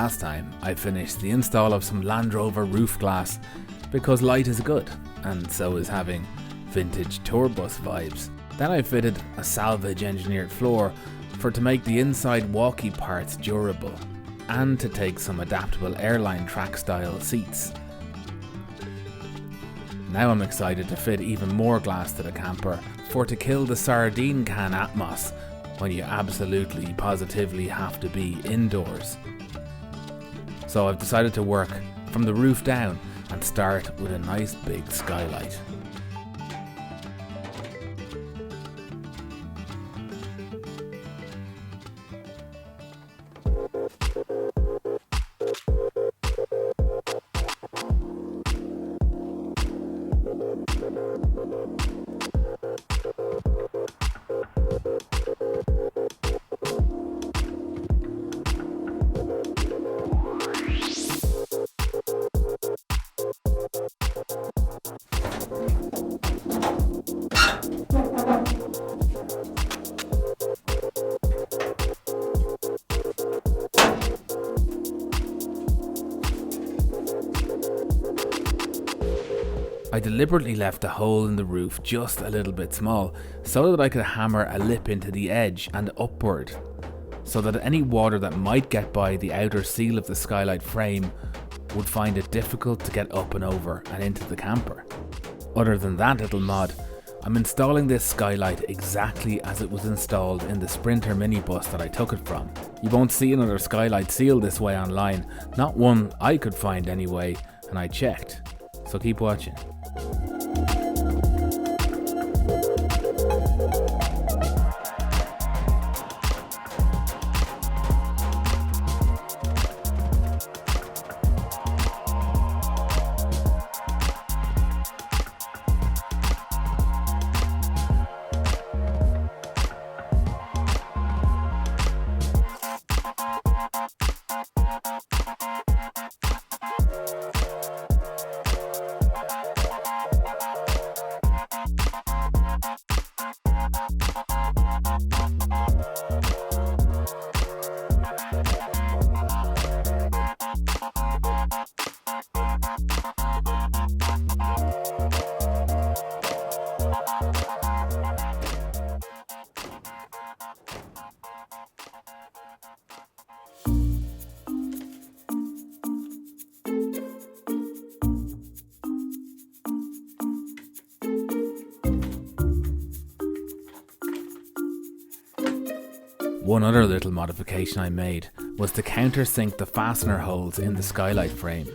last time, I finished the install of some Land Rover roof glass because light is good, and so is having vintage tour bus vibes. Then I fitted a salvage engineered floor to make the inside walkie parts durable, and to take some adaptable airline track style seats. Now I'm excited to fit even more glass to the camper to kill the sardine can atmos when you absolutely positively have to be indoors. So I've decided to work from the roof down and start with a nice big skylight. I deliberately left the hole in the roof just a little bit small so that I could hammer a lip into the edge and upward, so that any water that might get by the outer seal of the skylight frame would find it difficult to get up and over and into the camper. Other than that little mod, I'm installing this skylight exactly as it was installed in the Sprinter minibus that I took it from. You won't see another skylight seal this way online, not one I could find anyway, and I checked, so keep watching. One other little modification I made was to countersink the fastener holes in the skylight frame.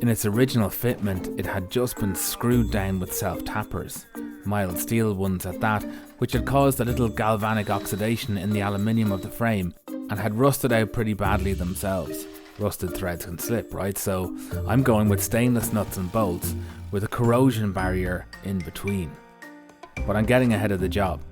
In its original fitment, it had just been screwed down with self-tappers, mild steel ones at that, which had caused a little galvanic oxidation in the aluminium of the frame and had rusted out pretty badly themselves. Rusted threads can slip, right? So I'm going with stainless nuts and bolts with a corrosion barrier in between. But I'm getting ahead of the job.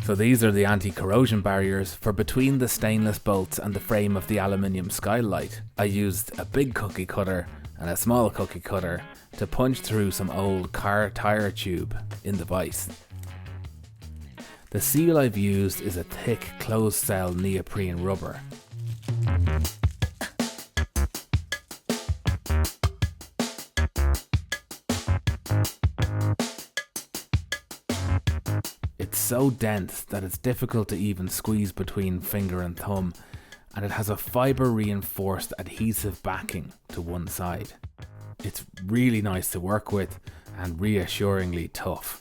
So these are the anti-corrosion barriers for between the stainless bolts and the frame of the aluminium skylight. I used a big cookie cutter and a small cookie cutter to punch through some old car tyre tube in the vise. The seal I've used is a thick closed cell neoprene rubber. It's so dense that it's difficult to even squeeze between finger and thumb, and it has a fibre reinforced adhesive backing to one side. It's really nice to work with and reassuringly tough.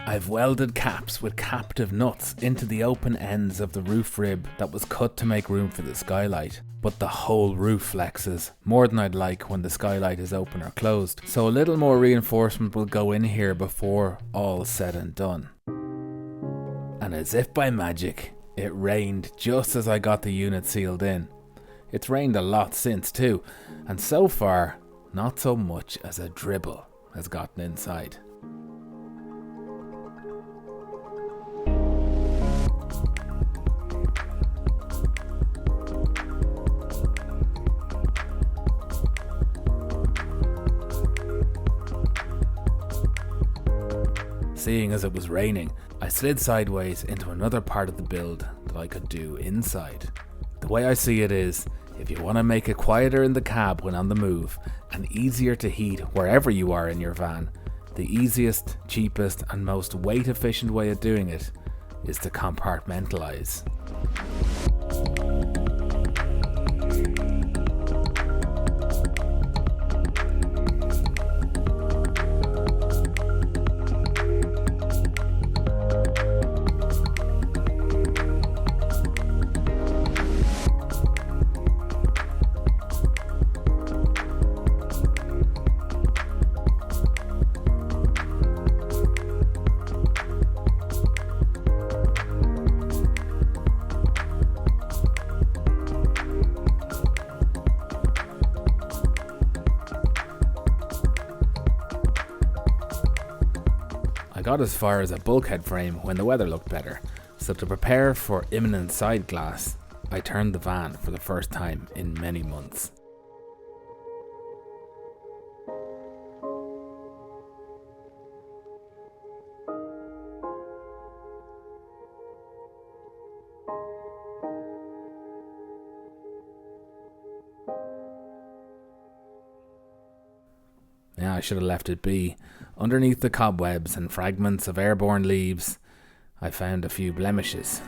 I've welded caps with captive nuts into the open ends of the roof rib that was cut to make room for the skylight. But the whole roof flexes, more than I'd like when the skylight is open or closed. So a little more reinforcement will go in here before all's said and done. And as if by magic, it rained just as I got the unit sealed in. It's rained a lot since too, and so far, not so much as a dribble has gotten inside. Seeing as it was raining, I slid sideways into another part of the build that I could do inside. The way I see it is, if you want to make it quieter in the cab when on the move, and easier to heat wherever you are in your van, the easiest, cheapest and most weight efficient way of doing it is to compartmentalize. I got as far as a bulkhead frame when the weather looked better, so to prepare for imminent side glass, I turned the van for the first time in many months. Yeah, I should have left it be. Underneath the cobwebs and fragments of airborne leaves, I found a few blemishes.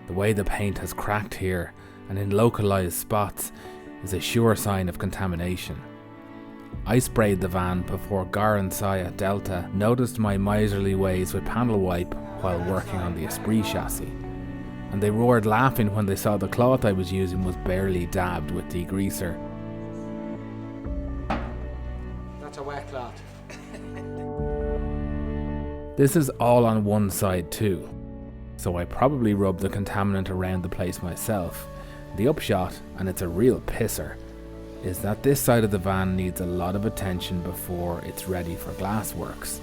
The way the paint has cracked here and in localized spots is a sure sign of contamination. I sprayed the van before Gar and Saya Delta noticed my miserly ways with panel wipe while working on the Esprit chassis. And they roared laughing when they saw the cloth I was using was barely dabbed with degreaser. That's a wet cloth. This is all on one side too, so I probably rubbed the contaminant around the place myself. The upshot, and it's a real pisser, is that this side of the van needs a lot of attention before it's ready for glassworks.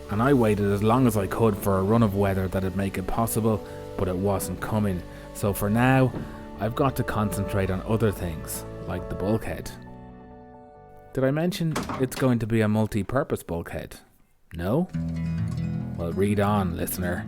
And I waited as long as I could for a run of weather that'd make it possible, but it wasn't coming. So for now, I've got to concentrate on other things, like the bulkhead. Did I mention it's going to be a multi-purpose bulkhead? No? Well, read on, listener.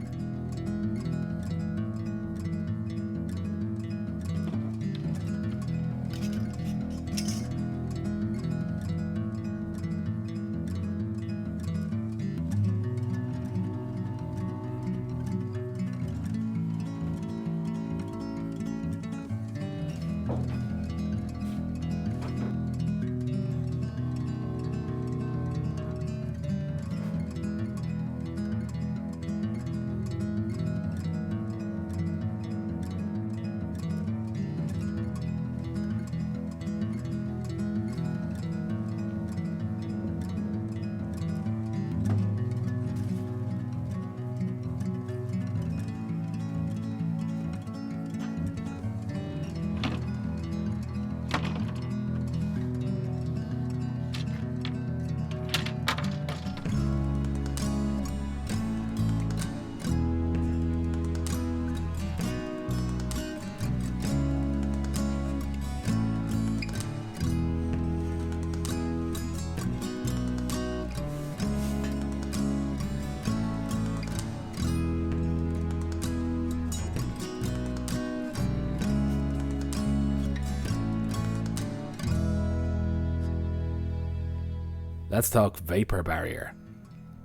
let's talk vapor barrier.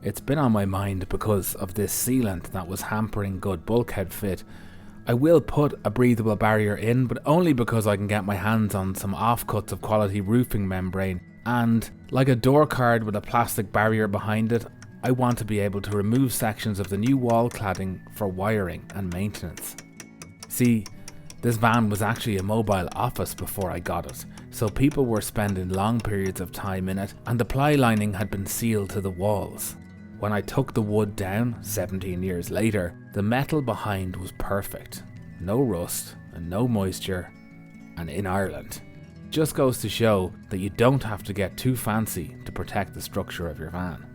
It's been on my mind because of this sealant that was hampering good bulkhead fit. I will put a breathable barrier in, but only because I can get my hands on some offcuts of quality roofing membrane, and like a door card with a plastic barrier behind it, I want to be able to remove sections of the new wall cladding for wiring and maintenance. See, this van was actually a mobile office before I got it, so people were spending long periods of time in it, and the ply lining had been sealed to the walls. When I took the wood down 17 years later, the metal behind was perfect. No rust and no moisture, and in Ireland. Just goes to show that you don't have to get too fancy to protect the structure of your van.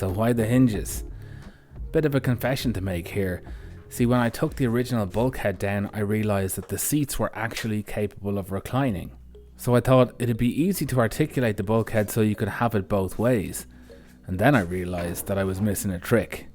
So why the hinges? Bit of a confession to make here. See, when I took the original bulkhead down, I realised that the seats were actually capable of reclining. So I thought it'd be easy to articulate the bulkhead so you could have it both ways. And then I realised that I was missing a trick.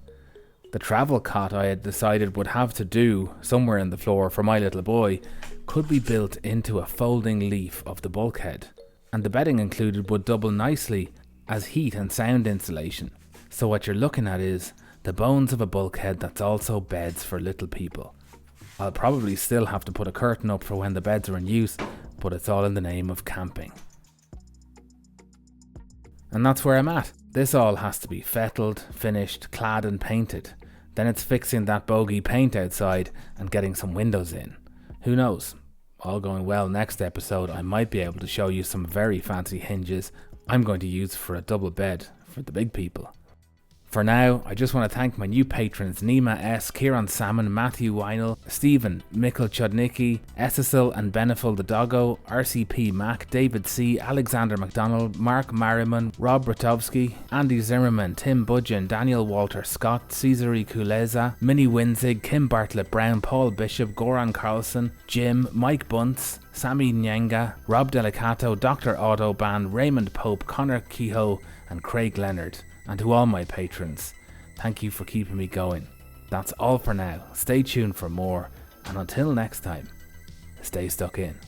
The travel cot I had decided would have to do somewhere in the floor for my little boy could be built into a folding leaf of the bulkhead. And the bedding included would double nicely as heat and sound insulation. So what you're looking at is the bones of a bulkhead that's also beds for little people. I'll probably still have to put a curtain up for when the beds are in use, but it's all in the name of camping. And that's where I'm at. This all has to be fettled, finished, clad and painted. Then it's fixing that bogey paint outside and getting some windows in. Who knows? All going well, next episode I might be able to show you some very fancy hinges I'm going to use for a double bed for the big people. For now, I just want to thank my new patrons Nima S, Kieran Salmon, Matthew Weinel, Stephen, Mikkel Chodnicki, Essasil and Benefil the Doggo, RCP Mac, David C, Alexander McDonald, Mark Merriman, Rob Ratovsky, Andy Zimmerman, Tim Budgeon, Daniel Walter Scott, Cesare Kuleza, Minnie Winzig, Kim Bartlett Brown, Paul Bishop, Goran Carlson, Jim, Mike Bunce, Sammy Nyanga, Rob Delicato, Dr. Autoban, Raymond Pope, Connor Kehoe and Craig Leonard. And to all my patrons, thank you for keeping me going. That's all for now. Stay tuned for more, and until next time, stay stuck in.